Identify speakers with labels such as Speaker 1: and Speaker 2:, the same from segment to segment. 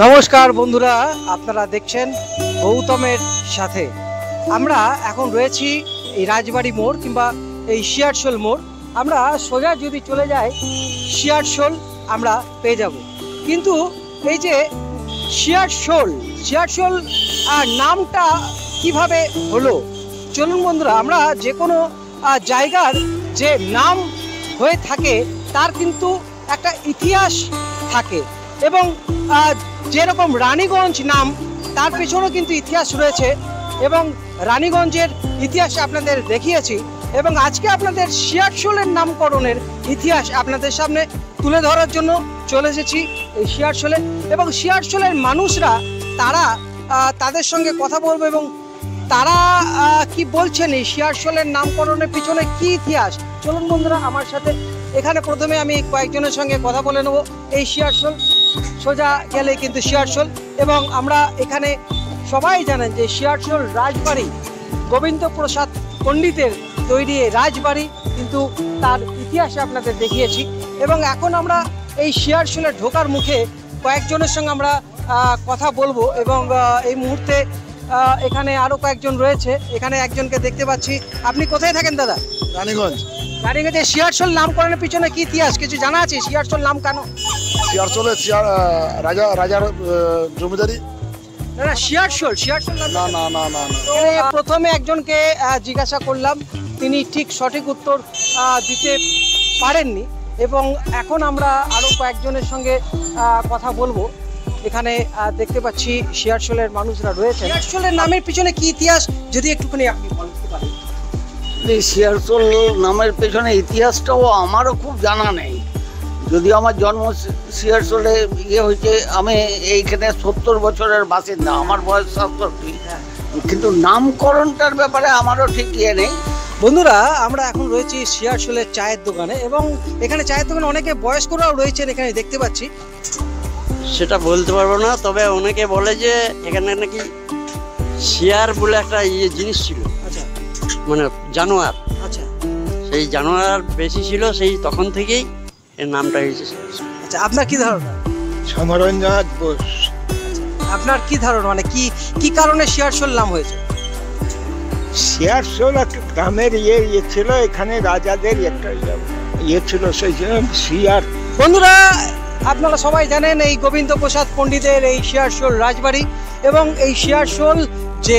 Speaker 1: নমস্কার বন্ধুরা, আপনারা দেখছেন গৌতমের সাথে। আমরা এখন রয়েছি এই রাজবাড়ি মোড় কিংবা এই শিয়ারশোল মোড়। আমরা সোজা যদি চলে যাই শিয়ারশোল আমরা পেয়ে যাব। কিন্তু এই যে শিয়ারশোল নামটা কিভাবে হলো, চলুন বন্ধুরা, আমরা যে কোনো জায়গার যে নাম হয়ে থাকে তার কিন্তু একটা ইতিহাস থাকে, এবং যেরকম রানীগঞ্জ নাম, তার পেছনেও কিন্তু ইতিহাস রয়েছে, এবং রানীগঞ্জের ইতিহাস আপনাদের দেখিয়েছি, এবং আজকে আপনাদের শিয়ারশোলের নামকরণের ইতিহাস আপনাদের সামনে তুলে ধরার জন্য চলে এসেছি এই শিয়ারশোলে। এবং শিয়ারশোলের মানুষরা তারা তাদের সঙ্গে কথা বলবো, এবং তারা কি বলছেন এই শিয়ারশোলের নামকরণের পিছনে কি ইতিহাস। চলুন বন্ধুরা আমার সাথে। এখানে প্রথমে আমি কয়েকজনের সঙ্গে কথা বলে নেব। এই শিয়ারশোল, সোজা গেলে কিন্তু শিয়ারশোল, এবং আমরা এখানে সবাই জানেন যে শিয়ারশোল রাজবাড়ি গোবিন্দ প্রসাদ পণ্ডিতের তৈরি রাজবাড়ি, কিন্তু তার ইতিহাসে আপনাদের দেখিয়েছি। এবং এখন আমরা এই শিয়ারশোলে ঢোকার মুখে কয়েকজনের সঙ্গে আমরা কথা বলবো, এবং এই মুহূর্তে এখানে আরও কয়েকজন রয়েছে। এখানে একজনকে দেখতে পাচ্ছি। আপনি কোথায় থাকেন দাদা?
Speaker 2: রানীগঞ্জ।
Speaker 1: রানীগঞ্জে শিয়ারশোল নামকরণের পিছনে কি ইতিহাস, কিছু জানা আছে? শিয়ারশোল নাম কেন?
Speaker 2: শিয়ারশোলে রাজার জমিদারি।
Speaker 1: না, শিয়ারশোল
Speaker 2: না না না না না।
Speaker 1: প্রথমে একজনকে জিজ্ঞাসা করলাম, তিনি ঠিক সঠিক উত্তর দিতে পারেননি, এবং এখন আমরা আরও কয়েকজনের সঙ্গে কথা বলবো। এখানে দেখতে পাচ্ছি শিয়ারশোলের মানুষরা রয়েছে। শিয়ারশোলের নামের পিছনে কি ইতিহাস যদি একটুখানি আপনি বলতে পারেন।
Speaker 3: এই শিয়ারশোল নামের পেছনে ইতিহাসটাও আমারও খুব জানা নেই, যদিও আমার জন্ম শিয়ারশোলে হয়েছে। আমি এইখানে 70 বছরের বাসিন্দা, আমার বয়স 67, কিন্তু নামকরণটার ব্যাপারে আমারও ঠিক নেই।
Speaker 1: বন্ধুরা, আমরা এখন রয়েছি শিয়ারশোলের চায়ের দোকানে, এবং এখানে চায়ের দোকানে অনেকে বয়স্করাও রয়েছেন এখানে দেখতে পাচ্ছি।
Speaker 4: সেটা বলতে পারবো না, তবে অনেকে বলে যে এখানে নাকি শিয়ার বলে একটা জিনিস ছিল।
Speaker 1: আচ্ছা,
Speaker 4: মানে জানোয়ার।
Speaker 1: আচ্ছা
Speaker 4: সেই জানোয়ার বেশি ছিল, সেই তখন থেকেই এর নামটা হয়েছে।
Speaker 1: আচ্ছা, আপনার কি ধারণা?
Speaker 2: সমরেন্দ্রনাথ বোস।
Speaker 1: আপনার কি ধারণা, মানে কি কি কারণে শিয়ারশোল নাম হয়েছে?
Speaker 5: শিয়ারশোল একটা গ্রামের ইয়ে ছিল, এখানে রাজাদের একটা ইয়ে ছিল, সেই জন্য শিয়ার।
Speaker 1: বন্ধুরা, আপনারা সবাই জানেন এই গোবিন্দ প্রসাদ পণ্ডিতের এই শিয়ারশোল রাজবাড়ি, এবং এই শিয়ারশোল যে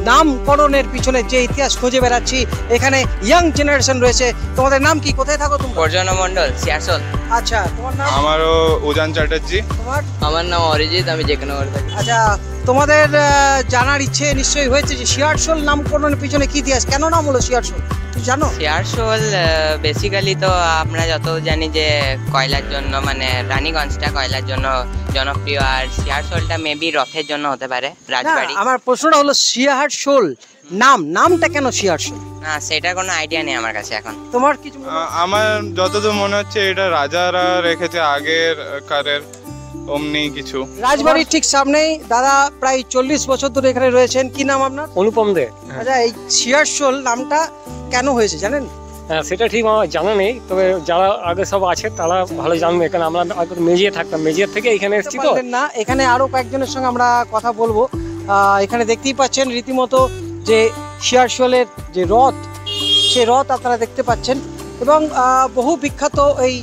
Speaker 1: নামকরণের পিছনে যে ইতিহাস খুঁজে বেড়াচ্ছি। এখানে ইয়াং জেনারেশন রয়েছে। তোমাদের নাম কি, কোথায় থাকো তুমি?
Speaker 6: অর্জুন মন্ডল, শিয়ারশোল।
Speaker 1: আচ্ছা, তোমার নাম?
Speaker 7: আমারও উজান চ্যাটার্জি।
Speaker 1: তোমার?
Speaker 6: আমার নাম অরিজিৎ, আমি যে কোনো থাকি।
Speaker 1: আচ্ছা, তোমাদের জানার ইচ্ছে নিশ্চয়ই হয়েছে যে শিয়ারশোল নামকরণের পিছনে কি ইতিহাস, কেন নাম হলো শিয়ারশোল, তুমি জানো?
Speaker 6: শিয়ারশোল বেসিক্যালি তো আমরা যত জানি যে কয়লার জন্য, মানে রানীগঞ্জটা কয়লার জন্য জনপ্রিয়, আর শিয়ারশোলটা মেবি রথের জন্য হতে পারে রাজবাড়ি।
Speaker 1: আমার প্রশ্নটা হলো শিয়ারশোল নামটা কেন শিয়ারশোল?
Speaker 6: না, সেটার কোনো আইডিয়া নেই আমার কাছে এখন।
Speaker 1: তোমার কিছু?
Speaker 7: আমার যতদূর মনে হচ্ছে এটা রাজারা রেখেছে আগের কারের, অমনি কিছু।
Speaker 1: রাজবাড়ির ঠিক সামনেই দাদা প্রায় 40 বছর ধরে এখানে রয়েছেন। কি নাম আপনার?
Speaker 8: অনুপম দে।
Speaker 1: আচ্ছা, এই শিয়ারশোল নামটা কেন হয়েছে জানেন?
Speaker 8: হ্যাঁ, সেটা ঠিক আমার জানা নেই, তবে যারা আগে সব আছে তারা ভালো জানবে। এখানে আমরা মেজিয়ে থাকতাম, মেজিয়ার থেকে এখানে এসেছি তো।
Speaker 1: না, এখানে আরো কয়েকজনের সঙ্গে আমরা কথা বলবো। এখানে দেখতেই পাচ্ছেন রীতিমতো যে শিয়ারশোলের যে রথ, সে রথ আপনারা দেখতে পাচ্ছেন, এবং বহু বিখ্যাত এই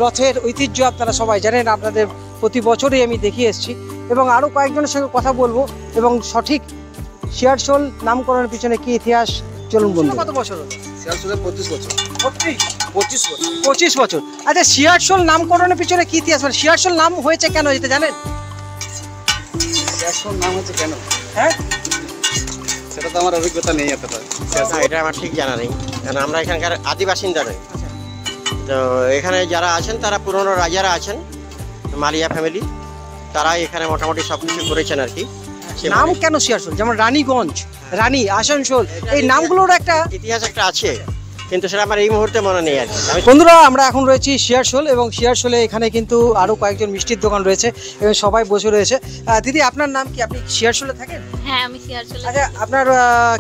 Speaker 1: রথের ঐতিহ্য আপনারা সবাই জানেন, আপনাদের প্রতি বছরই আমি দেখিয়ে এসেছি। এবং আরো কয়েকজনের সঙ্গে কথা বলবো, এবং সঠিক শিয়ারশোল নামকরণের পিছনে কি ইতিহাস, চলুন বলুন। কত বছর হলো
Speaker 2: শিয়ারশোলে? 25 বছর।
Speaker 1: 25 বছর। আচ্ছা, শিয়ারশোল নামকরণের পিছনে কি ইতিহাস, মানে শিয়ারশোল নাম হয়েছে কেন, এটা জানেন?
Speaker 2: শিয়ারশোল নাম হচ্ছে কেন?
Speaker 1: হ্যাঁ,
Speaker 2: সেটা তো আমার অভিজ্ঞতা নেই এতটা।
Speaker 4: এটা আমার ঠিক জানা নেই, কারণ আমরা এখানকার আদিবাসিন্দা নই। তো এখানে যারা আছেন তারা পুরনো রাজারা আছেন, মালিয়া ফ্যামিলি, তারা এখানে মোটামুটি সব কিছু করেছেন আর কি।
Speaker 1: নাম কেন শিয়ারশোল? যেমন রানীগঞ্জ, রানী, আসানসোল, এই নামগুলোর একটা
Speaker 4: ইতিহাস একটা আছে, কিন্তু সেটা আমার এই মুহূর্তে মনে নেই আর কি। আমি
Speaker 1: বন্ধুরা আমরা এখন রয়েছি শিয়ারশোল, এবং শিয়ারশোলে এখানে কিন্তু আরো কয়েকজন মিষ্টির দোকান রয়েছে এবং সবাই বসে রয়েছে। দিদি, আপনার নাম কি? আপনি শিয়ারশোলে থাকেন?
Speaker 9: হ্যাঁ, আমি শিয়ারশোলে।
Speaker 1: আচ্ছা, আপনার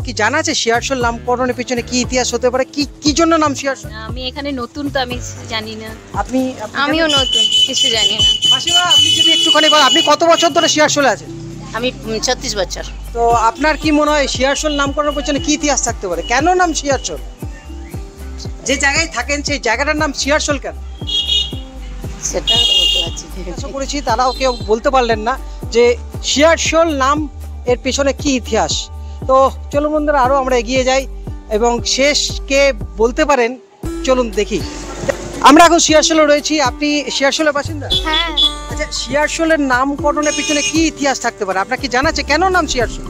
Speaker 1: কি জানা আছে শিয়ারশোল নামকরণের পিছনে কি ইতিহাস হতে পারে? কি জন্য নাম শিয়ারশোল?
Speaker 9: আমি এখানে নতুন, তো আমি জানি না।
Speaker 1: আমিও
Speaker 9: নতুন, কিছু জানি না।
Speaker 1: মাসিমা, আপনি যদি একটুখানি বলেন, আপনি কত বছর ধরে শিয়ারশোলে আছেন?
Speaker 9: আমি 36 বছর।
Speaker 1: তো আপনার কি মনে হয় শিয়ারশোল নামকরণের পিছনে কি ইতিহাস থাকতে পারে? কেন নাম শিয়ারশোল? যে জায়গায় থাকেন সেই জায়গাটার নাম শিয়ারশোল কেন?
Speaker 9: সেটা বলতে পারছি না।
Speaker 1: জিজ্ঞাসা করেছি, তারাও কেউ বলতে পারলেন না যে শিয়ারশোল নাম এর পেছনে কি ইতিহাস। তো চলুন বন্ধুরা, আরো আমরা এগিয়ে যাই এবং শেষ কে বলতে পারেন চলুন দেখি। আমরা এখন শিয়ারশোলে রয়েছি। আপনি শিয়ারশোলের বাসিন্দা?
Speaker 9: হ্যাঁ।
Speaker 1: আচ্ছা, শিয়ারশোলের নামকরণের পিছনে কি ইতিহাস থাকতে পারে? আপনার কি জানা আছে কেন নাম শিয়ারশোল?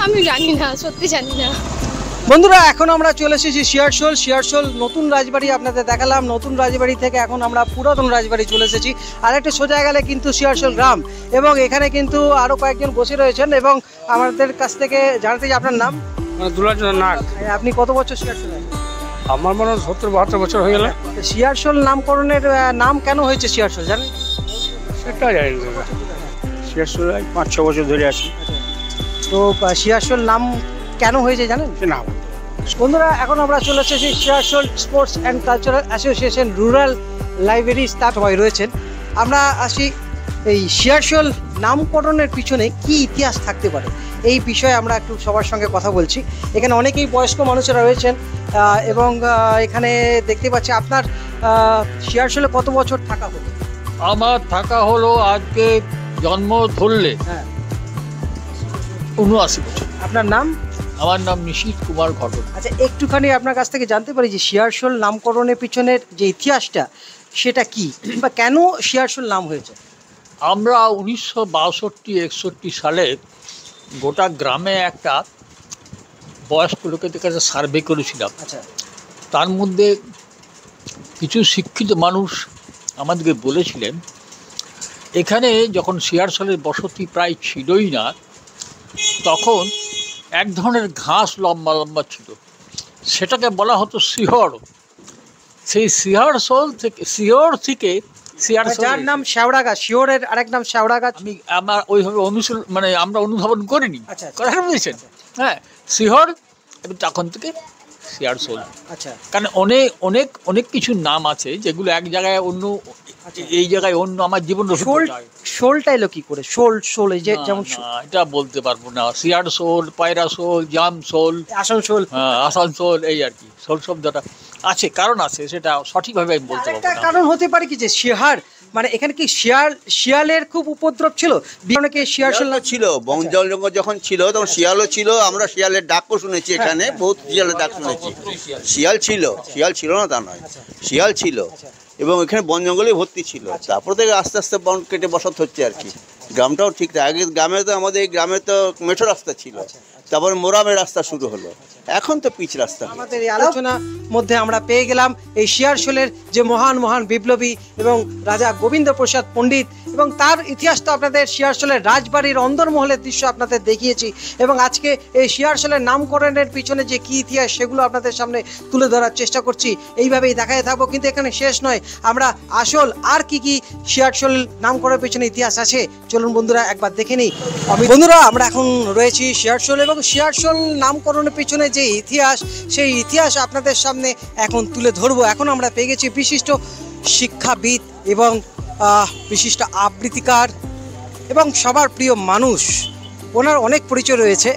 Speaker 9: আমি জানি না, সত্যি জানি না।
Speaker 1: বন্ধুরা, এখন আমরা চলে এসেছি শিয়ারশোল নতুন রাজবাড়ি আপনাদের দেখালাম। নতুন রাজবাড়ি থেকে এখন আমরা পুরাতন রাজবাড়ি চলে এসেছি। আর একটা সোজা গেলে কিন্তু শিয়ারশোল গ্রাম, এবং এখানে কিন্তু আরো কয়েকজন বসে রয়েছেন এবং আমাদের কাছ থেকে জানতে চাই আপনার নাম।
Speaker 8: দুলাচন্দ্র নাগ।
Speaker 1: আপনি কত বছর শিয়ারশোল আছেন?
Speaker 8: আমার মনে হয় 70-72 বছর হয়ে গেল।
Speaker 1: শিয়ারশোল নামকরণের নাম কেন হয়েছে শিয়ারশোল জানেন?
Speaker 8: সেটা জানি না। শিয়ারশোল 5-6 বছর ধরে আছি।
Speaker 1: তো শিয়ারশোল নাম কেন হয়েছে জানেন?
Speaker 8: না।
Speaker 1: বন্ধুরা, এখন আমরা চলে এসেছি Searsole sports and cultural association rural library start হয়ে রয়েছেন। আমরা আসি এই শিয়ারশোল নামকরণের পিছনে কি ইতিহাস থাকতে পারে এই বিষয়ে আমরা একটু সবার সঙ্গে কথা বলছি। এখানে অনেকেই বয়স্ক মানুষেরা রয়েছেন এবং এখানে দেখতে পাচ্ছি আপনার শিয়ারশোলে কত বছর থাকা হলো?
Speaker 3: আমার থাকা হলো আজকে জন্ম ধরলে
Speaker 1: হ্যাঁ,
Speaker 3: 79 বছর।
Speaker 1: আপনার নাম?
Speaker 3: আমার নাম নিশীথ কুমার ঘটক।
Speaker 1: আচ্ছা, একটুখানি আপনার কাছ থেকে জানতে পারি যে শিয়ারশোল নামকরণের পিছনের যে ইতিহাসটা সেটা কি, বা কেন শিয়ারশোল নাম হয়েছে?
Speaker 3: আমরা 1962-61 সালে গোটা গ্রামে একটা বয়স্ক লোকেদের কাছে সার্ভে করেছিলাম।
Speaker 1: আচ্ছা,
Speaker 3: তার মধ্যে কিছু শিক্ষিত মানুষ আমাদেরকে বলেছিলেন এখানে যখন শিয়ারশোলের বসতি প্রায় ছিলই না, তখন এক ধরনের ঘাস লম্বা লম্বা ছিল, সেটাকে বলা হতো শিহর। সেই শিয়ারশোল থেকে
Speaker 1: যার নাম শেওড়া গাছ, শিওরের আরেক নাম শেওড়া গাছ।
Speaker 3: আমার ওইভাবে আমরা অনুধাবন করিনি।
Speaker 1: আচ্ছা,
Speaker 3: কথা বুঝেছেন? হ্যাঁ, শিহর, এবং তখন থেকে শিয়ারশোল।
Speaker 1: আচ্ছা,
Speaker 3: কারণ অনেক কিছু নাম আছে যেগুলো এক জায়গায় অন্য, এই জায়গায় অন্য। আমার জীবন
Speaker 1: শোলটা এলো কি করে? শোল এই যে যেমন
Speaker 3: এটা বলতে পারবো না। শিয়ারশোল, পায়রাশোল, জামশোল,
Speaker 1: আসানসোল,
Speaker 3: আসানসোল, এই আর কি। শোল শব্দটা আছে, কারণ আছে, সেটা সঠিকভাবে আমি বলতে পারবো না।
Speaker 1: কারণ হতে পারে কি যে শিয়ার, মানে এখানে কি শিয়ালের খুব উপদ্রব ছিল, অনেকে শিয়ারশোল
Speaker 10: ছিল। বনজঙ্গল যখন ছিল তখন শিয়ালও ছিল। আমরা শিয়ালের ডাকও শুনেছি, এখানে বহুত শিয়ালের ডাক শুনেছি। শিয়াল ছিল না তা নয়, শিয়াল ছিল, এবং এখানে বন জঙ্গলে ভর্তি ছিল। তারপর থেকে আস্তে আস্তে বন কেটে বসত হচ্ছে আর কি। গ্রামটাও ঠিক, আগে গ্রামে তো আমাদের গ্রামে তো মেঠো রাস্তা ছিল, তারপর মোরামের রাস্তা শুরু হলো, এখন তো পিচ রাস্তা।
Speaker 1: আমাদের এই আলোচনার মধ্যে আমরা পেয়ে গেলাম এই শিয়ারশোলের যে মহান বিপ্লবী এবং রাজা গোবিন্দ প্রসাদ পণ্ডিত, এবং তার ইতিহাস তো আপনাদের শিয়ারশোলের রাজবাড়ির অন্দরমহলের দৃশ্য আপনাদের দেখিয়েছি, এবং আজকে এই শিয়ারশোলের নামকরণের পিছনে যে কি ইতিহাস সেগুলো আপনাদের সামনে তুলে ধরার চেষ্টা করছি। এইভাবেই দেখাতে থাকবো, কিন্তু এখানে শেষ নয়। আমরা আসল আর কি শিয়ারশোল নামকরণের পিছনে ইতিহাস আছে চলুন বন্ধুরা একবার দেখে নিই। বন্ধুরা, আমরা এখন রয়েছি শিয়ারশোল, এবং শিয়ারশোল নামকরণের পিছনে যে ইতিহাস, সেই ইতিহাস আপনাদের সামনে এখন তুলে ধরবো। এখন আমরা পেয়ে গেছি বিশিষ্ট শিক্ষাবিদ এবং বিশিষ্ট আবৃত্তিকার এবং সবার প্রিয় মানুষ। ওনার অনেক পরিচয় রয়েছে,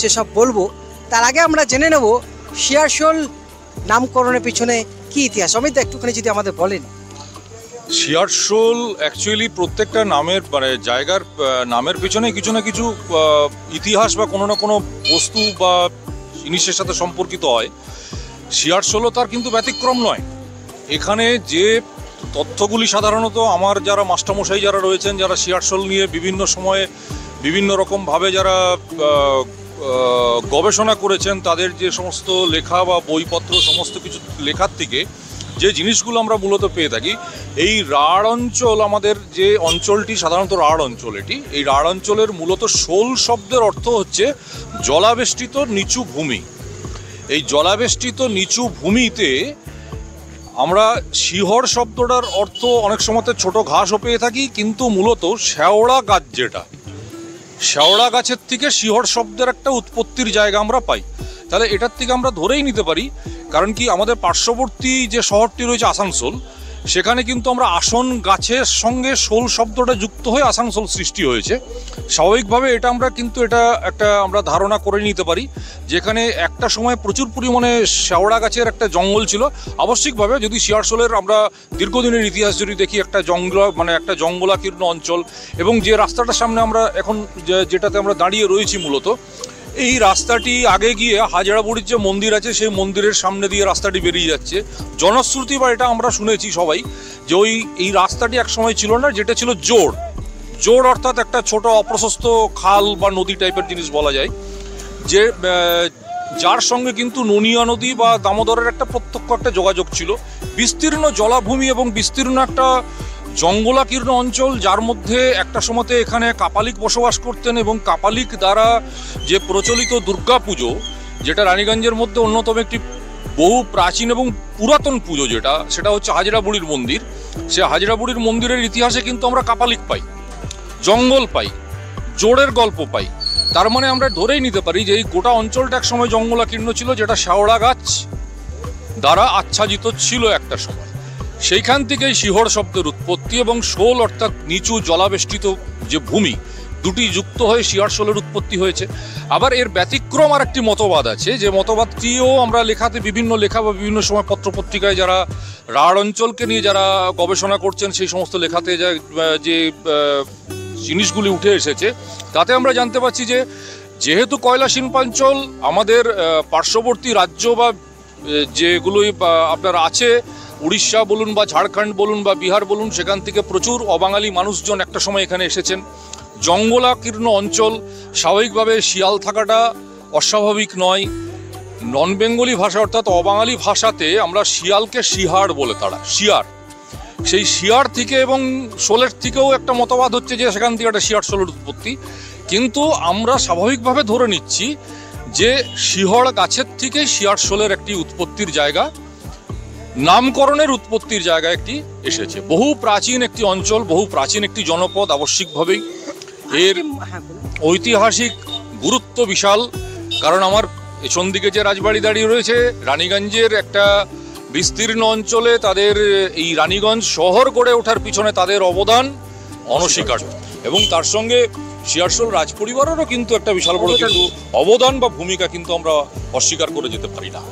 Speaker 1: সেসব বলবো। তার আগে আমরা জেনে নেব শিয়ারশোল নামকরণের পিছনে কি ইতিহাস। অমিত, একটুখানি যদি আমাদের বলেন।
Speaker 11: শিয়ারশোল অ্যাকচুয়ালি প্রত্যেকটা নামের মানে জায়গার নামের পিছনে কিছু না কিছু ইতিহাস বা কোনো না কোনো বস্তু বা জিনিসের সাথে সম্পর্কিত হয়। শিয়ারশোলও তার কিন্তু ব্যতিক্রম নয়। এখানে যে তথ্যগুলি সাধারণত আমার যারা মাস্টারমশাই যারা রয়েছেন, যারা শিয়ারশোল নিয়ে বিভিন্ন সময়ে বিভিন্ন রকমভাবে যারা গবেষণা করেছেন, তাদের যে সমস্ত লেখা বা বইপত্র সমস্ত কিছু লেখার থেকে যে জিনিসগুলো আমরা মূলত পেয়ে থাকি, এই রাঢ় অঞ্চল, আমাদের যে অঞ্চলটি সাধারণত রাঢ় অঞ্চল, এই রাঢ় অঞ্চলের মূলত শোল শব্দের অর্থ হচ্ছে জলাবেষ্টিত নিচু ভূমি। এই জলাবেষ্টিত নিচু ভূমিতে আমরা শিহর শব্দটার অর্থ অনেক সময় ছোট ঘাসও পেয়ে থাকি, কিন্তু মূলত শেওড়া গাছ, যেটা শেওড়া গাছের থেকে শিহর শব্দের একটা উৎপত্তির জায়গা আমরা পাই। তাহলে এটার থেকে আমরা ধরেই নিতে পারি, কারণ কি আমাদের পার্শ্ববর্তী যে শহরটি রয়েছে আসানসোল, সেখানে কিন্তু আমরা আসন গাছের সঙ্গে শোল শব্দটা যুক্ত হয়ে আসানসোল সৃষ্টি হয়েছে। স্বাভাবিকভাবে এটা একটা আমরা ধারণা করে নিতে পারি, যেখানে একটা সময় প্রচুর পরিমাণে শেওড়া গাছের একটা জঙ্গল ছিল। আবশ্যিকভাবে যদি শিয়ারশোলের আমরা দীর্ঘদিনের ইতিহাস যদি দেখি, একটা জঙ্গলাকীর্ণ অঞ্চল, এবং যে রাস্তাটার সামনে আমরা এখন যেটাতে আমরা দাঁড়িয়ে রয়েছি, মূলত এই রাস্তাটি আগে গিয়ে হাজরাবুড়ির যে মন্দির আছে সেই মন্দিরের সামনে দিয়ে রাস্তাটি বেরিয়ে যাচ্ছে। জনশ্রুতি বা এটা আমরা শুনেছি সবাই যে এই রাস্তাটি এক সময় ছিল না, যেটা ছিল জোড় অর্থাৎ একটা ছোট অপ্রশস্ত খাল বা নদী টাইপের জিনিস বলা যায়, যে যার সঙ্গে কিন্তু ননিয়া নদী বা দামোদরের একটা প্রত্যক্ষ একটা যোগাযোগ ছিল। বিস্তীর্ণ জলাভূমি এবং বিস্তীর্ণ একটা জঙ্গলাকীর্ণ অঞ্চল, যার মধ্যে একটা সময়তে এখানে কাপালিক বসবাস করতেন, এবং কাপালিক দ্বারা যে প্রচলিত দুর্গা পুজো, যেটা রানীগঞ্জের মধ্যে অন্যতম একটি বহু প্রাচীন এবং পুরাতন পুজো, সেটা হচ্ছে হাজরাবুড়ির মন্দির। সে হাজরাবুড়ির মন্দিরের ইতিহাসে কিন্তু আমরা কাপালিক পাই, জঙ্গল পাই, জোড়ের গল্প পাই। তার মানে আমরা ধরেই নিতে পারি যে এই গোটা অঞ্চলটা এক সময় জঙ্গলাকীর্ণ ছিল, যেটা শেওড়া গাছ দ্বারা আচ্ছাদিত ছিল একটা সময়। সেইখান থেকেই শিহর শব্দের উৎপত্তি, এবং শোল অর্থাৎ নিচু জলাবেষ্টিত যে ভূমি, দুটি যুক্ত হয়ে শিয়ারশোলের উৎপত্তি হয়েছে। আবার এর ব্যতিক্রম আর একটি মতবাদ আছে, যে মতবাদটিও আমরা বিভিন্ন লেখা বা বিভিন্ন সময় পত্রপত্রিকায় যারা রাঢ় অঞ্চলকে নিয়ে যারা গবেষণা করছেন, সেই সমস্ত লেখাতে যে জিনিসগুলি উঠে এসেছে, তাতে আমরা জানতে পারছি যে যেহেতু কয়লা শিল্পাঞ্চল আমাদের পার্শ্ববর্তী রাজ্য বা যেগুলোই আপনার আছে, উড়িষ্যা বলুন বা ঝাড়খণ্ড বলুন বা বিহার বলুন, সেখান থেকে প্রচুর অবাঙালি মানুষজন একটা সময় এখানে এসেছেন। জঙ্গলাকীর্ণ অঞ্চল, স্বাভাবিকভাবে শিয়াল থাকাটা অস্বাভাবিক নয়। নন বেঙ্গলি ভাষা অর্থাৎ অবাঙালি ভাষাতে আমরা শিয়ালকে শিহার বলে, তারা শিয়ার। সেই শিয়ার থেকে এবং শোলের থেকেও একটা মতবাদ হচ্ছে যে সেখান থেকে একটা শিয়ার শোলের উৎপত্তি। কিন্তু আমরা স্বাভাবিকভাবে ধরে নিচ্ছি যে শিহর গাছের থেকে শিয়ার শোলের একটি উৎপত্তির জায়গা, নামকরণের উৎপত্তির জায়গা একটি এসেছে। বহু প্রাচীন একটি অঞ্চল, বহু প্রাচীন একটি জনপদ, আবশ্যিকভাবেই এর ঐতিহাসিক গুরুত্ব বিশাল। কারণ আমার পেছন দিকে যে রাজবাড়ি দাঁড়িয়ে রয়েছে, রানীগঞ্জের একটা বিস্তীর্ণ অঞ্চলে তাদের এই রানীগঞ্জ শহর গড়ে ওঠার পিছনে তাদের অবদান অনস্বীকার্য, এবং তার সঙ্গে শিয়ারশোল রাজপরিবারেরও কিন্তু একটা বিশাল বড় কিন্তু অবদান বা ভূমিকা কিন্তু আমরা অস্বীকার করে যেতে পারি না।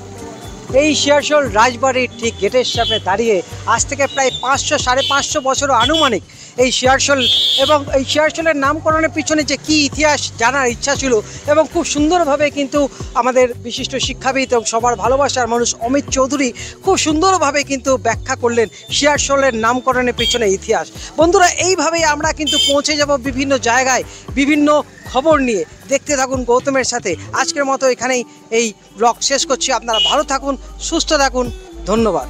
Speaker 1: এই শিয়ারশোল রাজবাড়ির ঠিক গেটের সামনে দাঁড়িয়ে আজ থেকে প্রায় 500-550 বছরও আনুমানিক এই শিয়ারশোল, এবং এই শিয়ারশোলের নামকরণের পিছনে যে কী ইতিহাস জানার ইচ্ছা ছিল, এবং খুব সুন্দরভাবে কিন্তু আমাদের বিশিষ্ট শিক্ষাবিদ এবং সবার ভালোবাসার মানুষ অমিত চৌধুরী খুব সুন্দরভাবে কিন্তু ব্যাখ্যা করলেন শিয়ারশোলের নামকরণের পিছনে ইতিহাস। বন্ধুরা, এইভাবেই আমরা কিন্তু পৌঁছে যাব বিভিন্ন জায়গায় বিভিন্ন খবর নিয়ে। দেখতে থাকুন গৌতমের সাথে। আজকের মতো এখানেই এই ব্লগ শেষ করছি। আপনারা ভালো থাকুন, সুস্থ থাকুন, ধন্যবাদ।